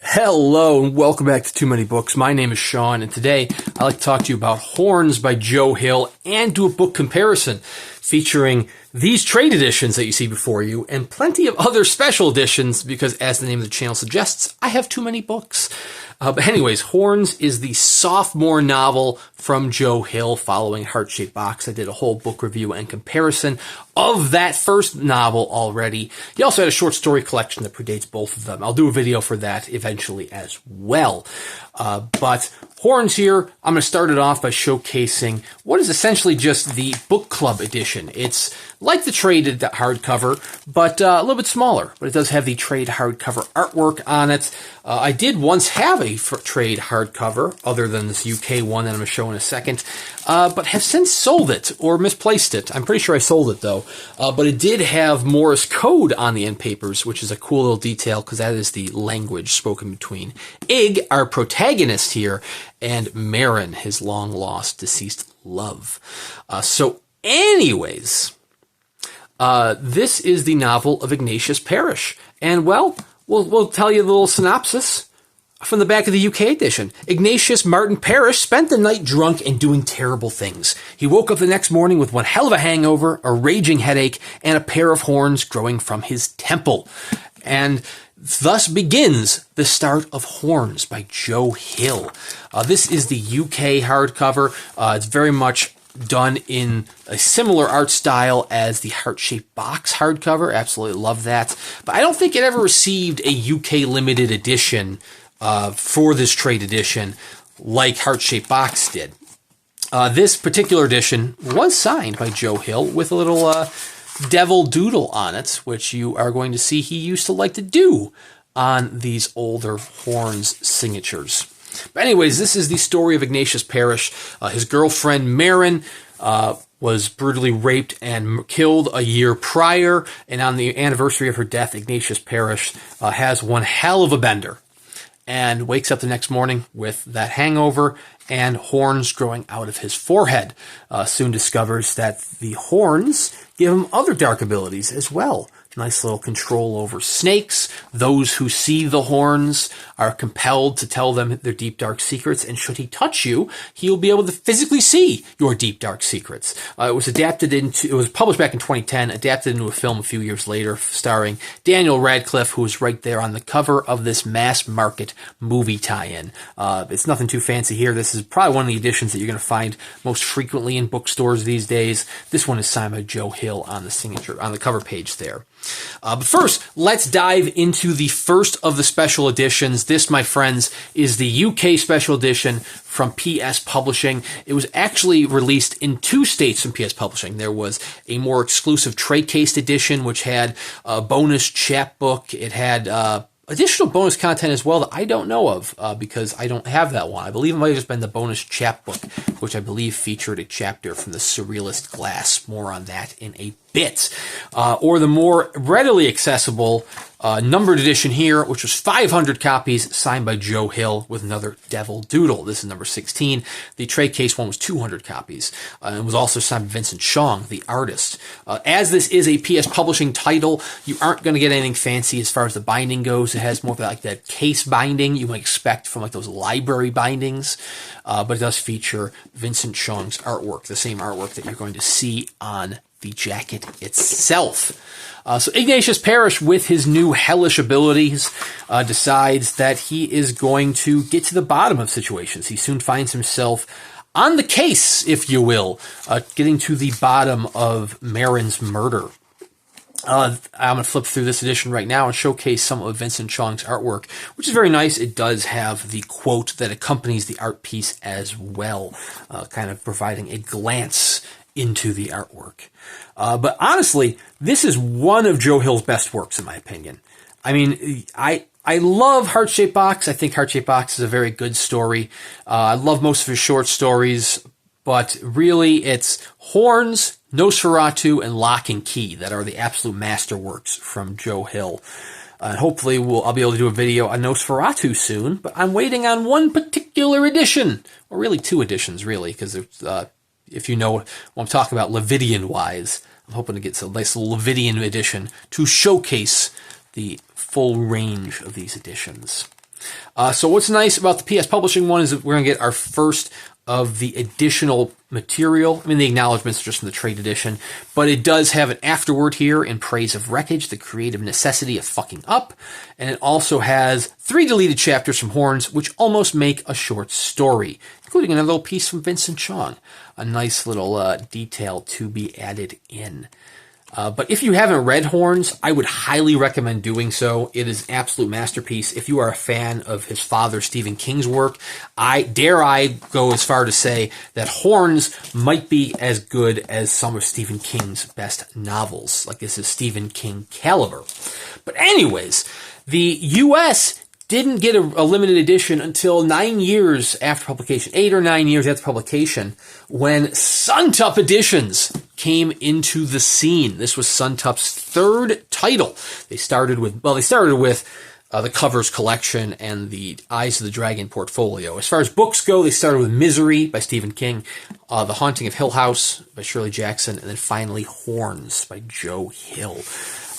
Hello and welcome back to Too Many Books. My name is Sean and today I'd like to talk to you about Horns by Joe Hill and do a book comparison featuring these trade editions that you see before you and plenty of other special editions because, as the name of the channel suggests, I have too many books. But anyways, Horns is the sophomore novel from Joe Hill following Heart-Shaped Box. I did a whole book review and comparison of that first novel already. He also had a short story collection that predates both of them. I'll do a video for that eventually as well. But Horns here, I'm going to start it off by showcasing what is essentially just the book club edition. It's like the trade hardcover, but a little bit smaller. But it does have the trade hardcover artwork on it. I did once have a trade hardcover, other than this UK one that I'm going to show in a second, but have since sold it or misplaced it. I'm pretty sure I sold it though. But it did have Morse code on the end papers, which is a cool little detail because that is the language spoken between Ig, our protagonist here, and Marin, his long-lost, deceased love. So anyways, this is the novel of Ignatius Parrish. And, well, we'll tell you a little synopsis from the back of the UK edition. Ignatius Martin Parrish spent the night drunk and doing terrible things. He woke up the next morning with one hell of a hangover, a raging headache, and a pair of horns growing from his temple. And thus begins the start of Horns by Joe Hill. This is the UK hardcover. It's very much done in a similar art style as the Heart-Shaped Box hardcover. Absolutely love that. But I don't think it ever received a UK limited edition for this trade edition like Heart-Shaped Box did. This particular edition was signed by Joe Hill with a little devil doodle on it, which you are going to see he used to like to do on these older Horns signatures. But anyways, this is the story of Ignatius Parrish. His girlfriend Marin was brutally raped and killed a year prior, and on the anniversary of her death, Ignatius Parrish has one hell of a bender and wakes up the next morning with that hangover and horns growing out of his forehead. Soon discovers that the horns give him other dark abilities as well. Nice little control over snakes. Those who see the horns are compelled to tell them their deep, dark secrets, and should he touch you, he will be able to physically see your deep, dark secrets. It was published back in 2010, adapted into a film a few years later, starring Daniel Radcliffe, who is right there on the cover of this mass-market movie tie-in. It's nothing too fancy here. This is probably one of the editions that you're going to find most frequently in bookstores these days. This one is signed by Joe Hill on the signature, on the cover page there. But first, let's dive into the first of the special editions. This, my friends, is the UK special edition from PS Publishing. It was actually released in 2 states from PS Publishing. There was a more exclusive tray-cased edition, which had a bonus chapbook. It had additional bonus content as well that I don't know of because I don't have that one. I believe it might have just been the bonus chapbook, which I believe featured a chapter from the Surrealist Glass. More on that in a bit. Or the more readily accessible numbered edition here, which was 500 copies, signed by Joe Hill with another devil doodle. This is number 16. The trade case one was 200 copies. It was also signed by Vincent Chong, the artist. As this is a PS Publishing title, you aren't going to get anything fancy as far as the binding goes. It has more of like that case binding you might expect from like those library bindings. But it does feature Vincent Chong's artwork, the same artwork that you're going to see on the jacket itself. So Ignatius Parrish, with his new hellish abilities, decides that he is going to get to the bottom of situations. He soon finds himself on the case, if you will, getting to the bottom of Marin's murder. I'm going to flip through this edition right now and showcase some of Vincent Chong's artwork, which is very nice. It does have the quote that accompanies the art piece as well, kind of providing a glance into the artwork. But honestly, this is one of Joe Hill's best works, in my opinion. I mean, I love Heart-Shaped Box. I think Heart-Shaped Box is a very good story. I love most of his short stories, but really it's Horns, Nosferatu, and Lock and Key that are the absolute masterworks from Joe Hill. And hopefully I'll be able to do a video on Nosferatu soon, but I'm waiting on one particular edition, or really 2 editions, really, because if you know what I'm talking about Levidian-wise, I'm hoping to get some nice little Levidian edition to showcase the full range of these editions. So what's nice about the PS Publishing one is that we're going to get our first of the additional material. I mean, the acknowledgments are just from the trade edition, but it does have an afterword here in praise of wreckage, the creative necessity of fucking up. And it also has 3 deleted chapters from Horns, which almost make a short story, including another little piece from Vincent Chong. A nice little detail to be added in. But if you haven't read Horns, I would highly recommend doing so. It is an absolute masterpiece. If you are a fan of his father, Stephen King's work, I go as far to say that Horns might be as good as some of Stephen King's best novels. Like, this is Stephen King caliber. But anyways, the U.S. didn't get a limited edition until 9 years after publication, 8 or 9 years after publication, when Suntup Editions came into the scene. This was Suntup's 3rd title. They started with the Covers collection and the Eyes of the Dragon portfolio. As far as books go, they started with Misery by Stephen King, The Haunting of Hill House by Shirley Jackson, and then finally Horns by Joe Hill.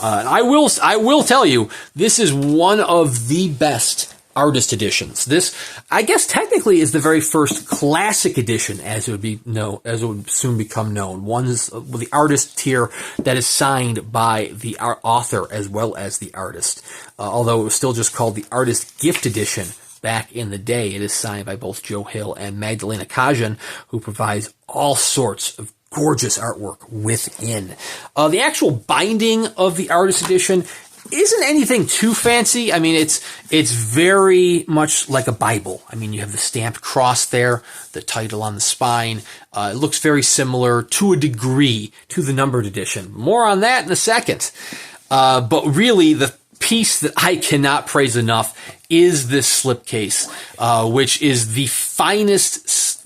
And I will tell you, this is one of the best artist editions. This, I guess, technically is the very first classic edition, as it would soon become known. One is the artist tier that is signed by the author as well as the artist. Although it was still just called the Artist Gift Edition back in the day, it is signed by both Joe Hill and Magdalena Kaczan, who provides all sorts of gorgeous artwork within. The actual binding of the artist edition isn't anything too fancy. I mean, it's very much like a Bible. I mean, you have the stamped cross there, the title on the spine. It looks very similar to a degree to the numbered edition. More on that in a second. But really, the piece that I cannot praise enough is this slipcase, which is the finest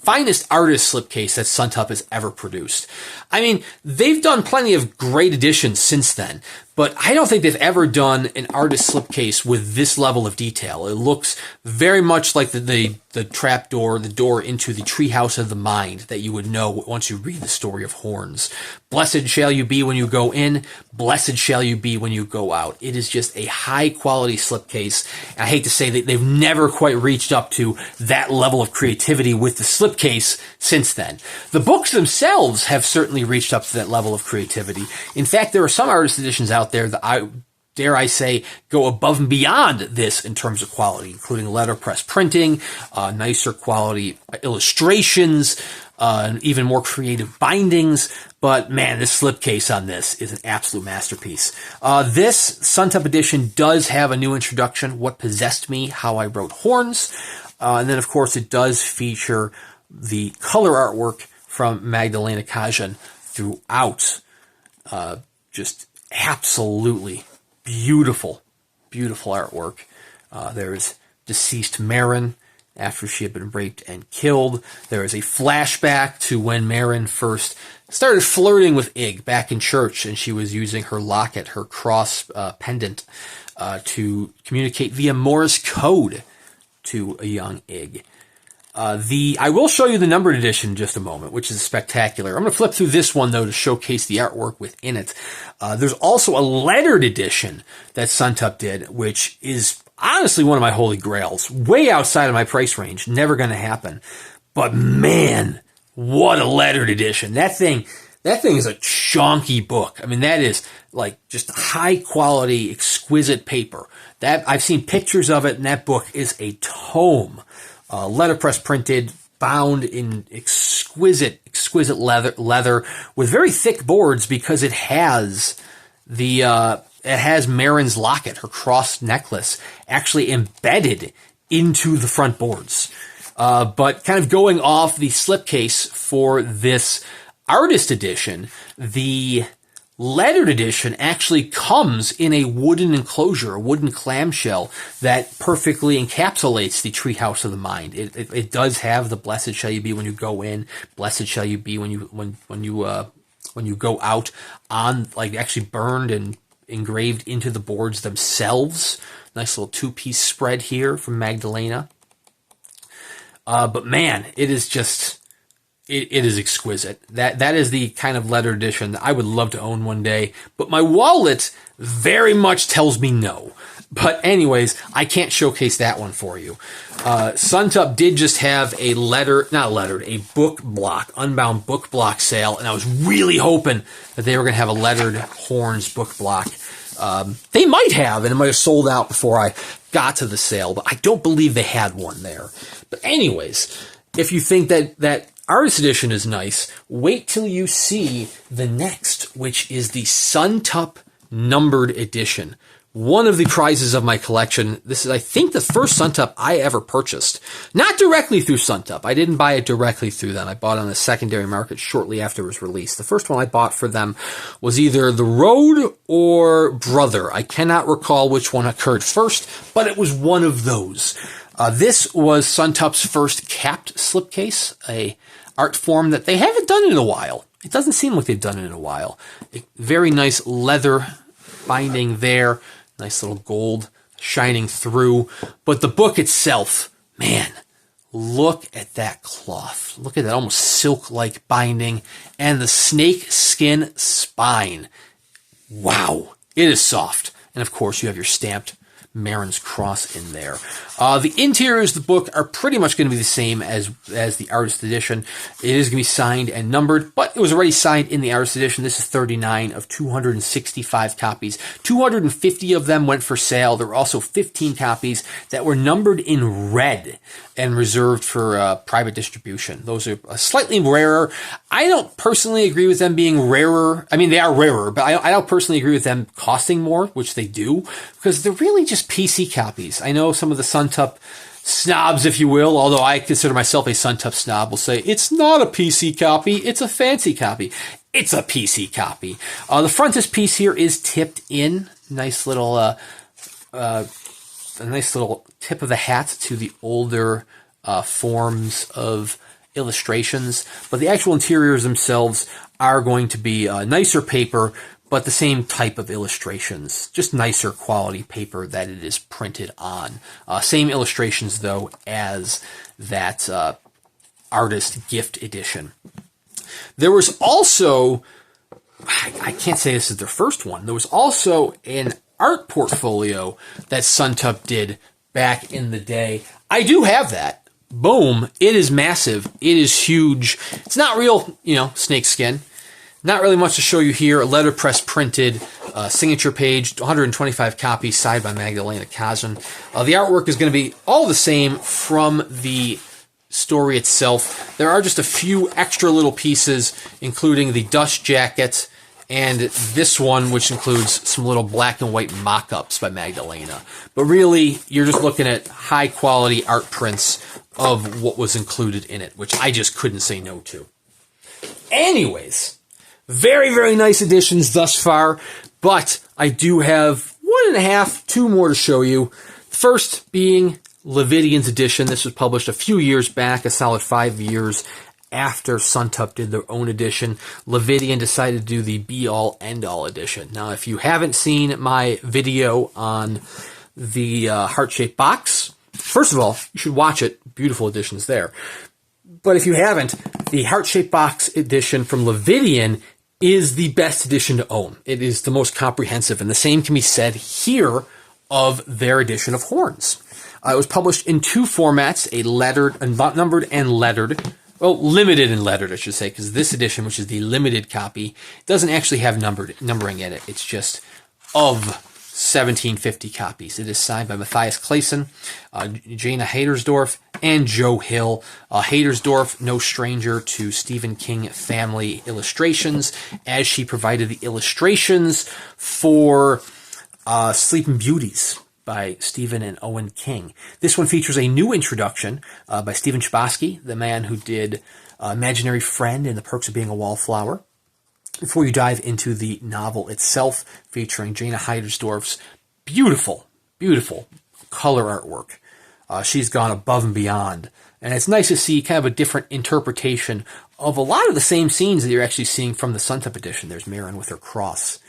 artist slipcase that Suntup has ever produced. I mean, they've done plenty of great editions since then, but I don't think they've ever done an artist slipcase with this level of detail. It looks very much like the trap door, the door into the treehouse of the mind that you would know once you read the story of Horns. Blessed shall you be when you go in, blessed shall you be when you go out. It is just a high quality slipcase. I hate to say that they've never quite reached up to that level of creativity with the slipcase since then. The books themselves have certainly reached up to that level of creativity. In fact, there are some artist editions out there that dare I say, go above and beyond this in terms of quality, including letterpress printing, nicer quality illustrations, even more creative bindings. But man, this slipcase on this is an absolute masterpiece. This Suntup edition does have a new introduction, What Possessed Me, How I Wrote Horns. And then, of course, it does feature the color artwork from Magdalena Kaczan throughout. Just absolutely beautiful, beautiful artwork. There's deceased Marin after she had been raped and killed. There is a flashback to when Marin first started flirting with Ig back in church, and she was using her locket, her cross pendant, to communicate via Morse code to a young Ig. I will show you the numbered edition in just a moment, which is spectacular. I'm going to flip through this one, though, to showcase the artwork within it. There's also a lettered edition that Suntup did, which is honestly one of my holy grails. Way outside of my price range. Never going to happen. But man, what a lettered edition. That thing is a chonky book. I mean, that is like just high quality, exquisite paper. I've seen pictures of it, and that book is a tome. Letterpress printed, bound in exquisite leather with very thick boards, because it has Marin's locket, her cross necklace, actually embedded into the front boards. But kind of going off the slipcase for this artist edition, the lettered edition actually comes in a wooden enclosure, a wooden clamshell that perfectly encapsulates the treehouse of the mind. It does have the blessed shall you be when you go in, blessed shall you be when you go out, on like actually burned and engraved into the boards themselves. Nice little 2-piece spread here from Magdalena. But man, it is just it is exquisite. That is the kind of letter edition that I would love to own one day, but my wallet very much tells me no. But anyways, I can't showcase that one for you. Suntup did just have a book block, unbound book block sale, and I was really hoping that they were going to have a lettered Horns book block. They might have, and it might have sold out before I got to the sale, but I don't believe they had one there. But anyways, if you think that artist edition is nice, wait till you see the next, which is the Suntup numbered edition. One of the prizes of my collection. This is, I think, the first Suntup I ever purchased. Not directly through Suntup. I didn't buy it directly through them. I bought it on the secondary market shortly after it was released. The first one I bought for them was either The Road or Brother. I cannot recall which one occurred first, but it was one of those. This was Suntup's first capped slipcase, a art form that they haven't done in a while. It doesn't seem like they've done it in a while. A very nice leather binding there. Nice little gold shining through. But the book itself, man, look at that cloth. Look at that almost silk-like binding and the snake skin spine. Wow, it is soft. And of course, you have your stamped Marin's Cross in there. The interiors of the book are pretty much going to be the same as the artist edition. It is going to be signed and numbered, but it was already signed in the artist edition. This is 39 of 265 copies. 250 of them went for sale. There were also 15 copies that were numbered in red and reserved for private distribution. Those are slightly rarer. I don't personally agree with them being rarer. I mean, they are rarer, but I don't personally agree with them costing more, which they do, because they're really just PC copies. I know some of the Suntup snobs, if you will, although I consider myself a Suntup snob, will say it's not a PC copy, it's a fancy copy. It's a PC copy. The frontispiece piece here is tipped in. Nice little, a nice little tip of the hat to the older forms of illustrations. But the actual interiors themselves are going to be nicer paper, but the same type of illustrations, just nicer quality paper that it is printed on. Same illustrations, though, as that artist gift edition. There was also, I can't say this is their first one, there was also an art portfolio that Suntup did back in the day. I do have that. Boom. It is massive. It is huge. It's not real, snake skin. Not really much to show you here. A letterpress printed signature page, 125 copies, signed by Magdalena Kaczan. The artwork is going to be all the same from the story itself. There are just a few extra little pieces, including the dust jacket and this one, which includes some little black and white mock-ups by Magdalena. But really, you're just looking at high-quality art prints of what was included in it, which I just couldn't say no to. Anyways, very, very nice editions thus far, but I do have 2 more to show you. First being Levidian's edition. This was published a few years back, a solid 5 years after Suntup did their own edition. Levidian decided to do the be-all, end-all edition. Now, if you haven't seen my video on the heart-shaped box, first of all, you should watch it. Beautiful editions there. But if you haven't, the heart-shaped box edition from Levidian is the best edition to own. It is the most comprehensive, and the same can be said here of their edition of Horns. It was published in 2 formats, a lettered, numbered and lettered. Well, limited and lettered, I should say, because this edition, which is the limited copy, doesn't actually have numbering in it. It's just of 1750 copies. It is signed by Mathias Clasen, Jana Heidersdorf, and Joe Hill. Heidersdorf, no stranger to Stephen King family illustrations, as she provided the illustrations for Sleeping Beauties by Stephen and Owen King. This one features a new introduction by Stephen Chbosky, the man who did Imaginary Friend and The Perks of Being a Wallflower. Before you dive into the novel itself, featuring Jana Heidersdorf's beautiful, beautiful color artwork. She's gone above and beyond. And it's nice to see kind of a different interpretation of a lot of the same scenes that you're actually seeing from the Suntup edition. There's Marin with her cross.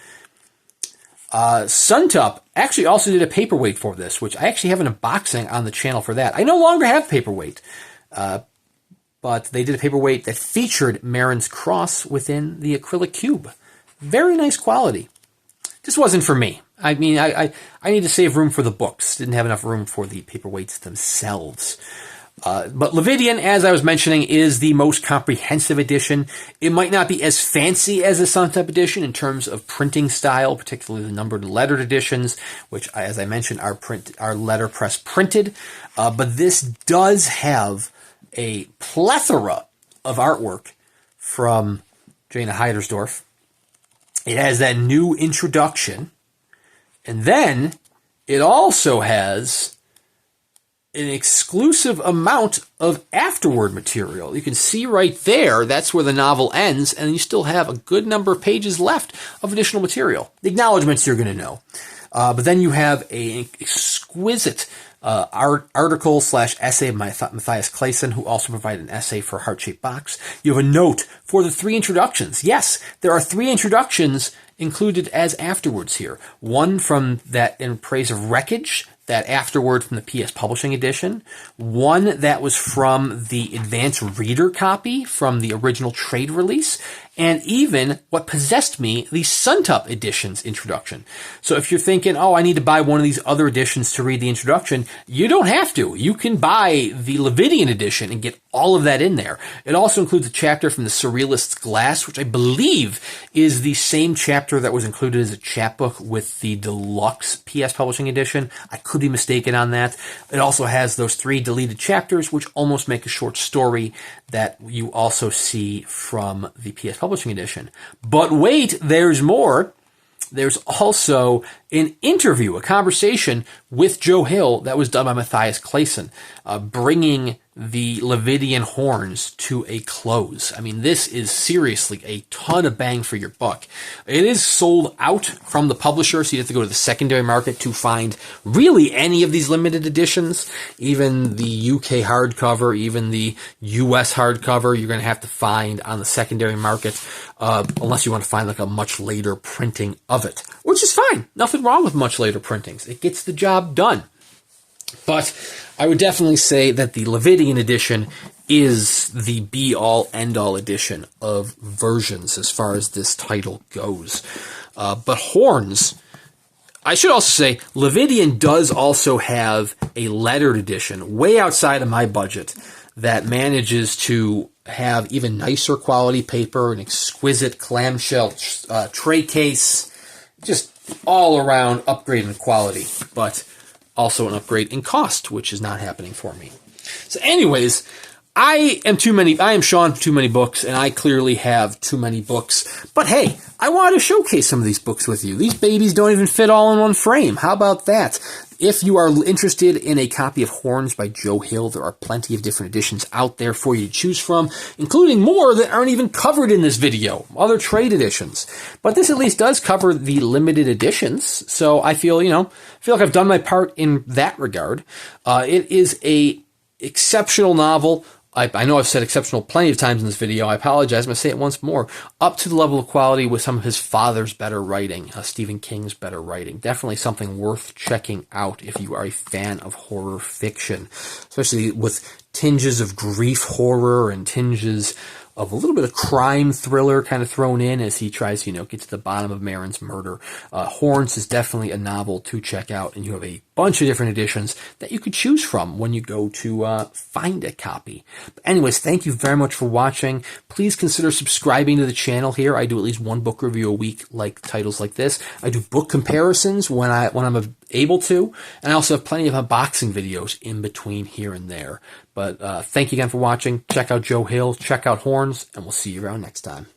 Suntup actually also did a paperweight for this, which I actually have an unboxing on the channel for that. I no longer have paperweight, but but they did a paperweight that featured Marin's cross within the acrylic cube. Very nice quality. Just wasn't for me. I mean, I need to save room for the books. Didn't have enough room for the paperweights themselves. But Levidian, as I was mentioning, is the most comprehensive edition. It might not be as fancy as the Suntup edition in terms of printing style, particularly the numbered and lettered editions, which, as I mentioned, are letterpress printed. But this does have a plethora of artwork from Jana Heidersdorf. It has that new introduction. And then it also has an exclusive amount of afterward material. You can see right there, that's where the novel ends, and you still have a good number of pages left of additional material. The acknowledgments you're going to know. But then you have an exquisite article / essay of Mathias Clasen, who also provided an essay for Heart-Shaped Box. You have a note for the 3 introductions. Yes, there are 3 introductions included as afterwards here. One from that in praise of Wreckage, that afterward from the PS Publishing edition. One that was from the advanced reader copy from the original trade release. And even what possessed me, the Suntup Editions introduction. So if you're thinking, oh, I need to buy one of these other editions to read the introduction, you don't have to. You can buy the Lividian edition and get all of that in there. It also includes a chapter from the Surrealist's Glass, which I believe is the same chapter that was included as a chapbook with the deluxe PS Publishing edition. I could be mistaken on that. It also has those 3 deleted chapters, which almost make a short story that you also see from the PS Publishing edition. But wait, there's more. There's also an interview, a conversation with Joe Hill that was done by Mathias Clasen, bringing the Levidian horns to a close. I mean, this is seriously a ton of bang for your buck. It is sold out from the publisher, so you have to go to the secondary market to find really any of these limited editions. Even the UK hardcover, even the US hardcover, you're going to have to find on the secondary market, unless you want to find like a much later printing of it, which is fine. Nothing wrong with much later printings. It gets the job done. But I would definitely say that the Lividian edition is the be-all, end-all edition of versions as far as this title goes. But Horns, I should also say, Lividian does also have a lettered edition way outside of my budget that manages to have even nicer quality paper, an exquisite clamshell tray case, just all around upgrade in quality, but also an upgrade in cost, which is not happening for me. So anyways, I am Sean for Too Many Books, and I clearly have too many books. But hey, I wanted to showcase some of these books with you. These babies don't even fit all in one frame. How about that? If you are interested in a copy of Horns by Joe Hill, there are plenty of different editions out there for you to choose from, including more that aren't even covered in this video, other trade editions. But this at least does cover the limited editions, so I feel like I've done my part in that regard. It is a exceptional novel. I know I've said exceptional plenty of times in this video. I apologize. I'm going to say it once more. Up to the level of quality with some of his father's better writing, Stephen King's better writing. Definitely something worth checking out if you are a fan of horror fiction, especially with tinges of grief horror and tinges of a little bit of crime thriller kind of thrown in as he tries to, get to the bottom of Marin's murder. Horns is definitely a novel to check out, and you have a bunch of different editions that you could choose from when you go to find a copy. But anyways, thank you very much for watching. Please consider subscribing to the channel here. I do at least one book review a week, like titles like this. I do book comparisons when I'm able to, and I also have plenty of unboxing videos in between here and there. But thank you again for watching. Check out Joe Hill, check out Horns, and we'll see you around next time.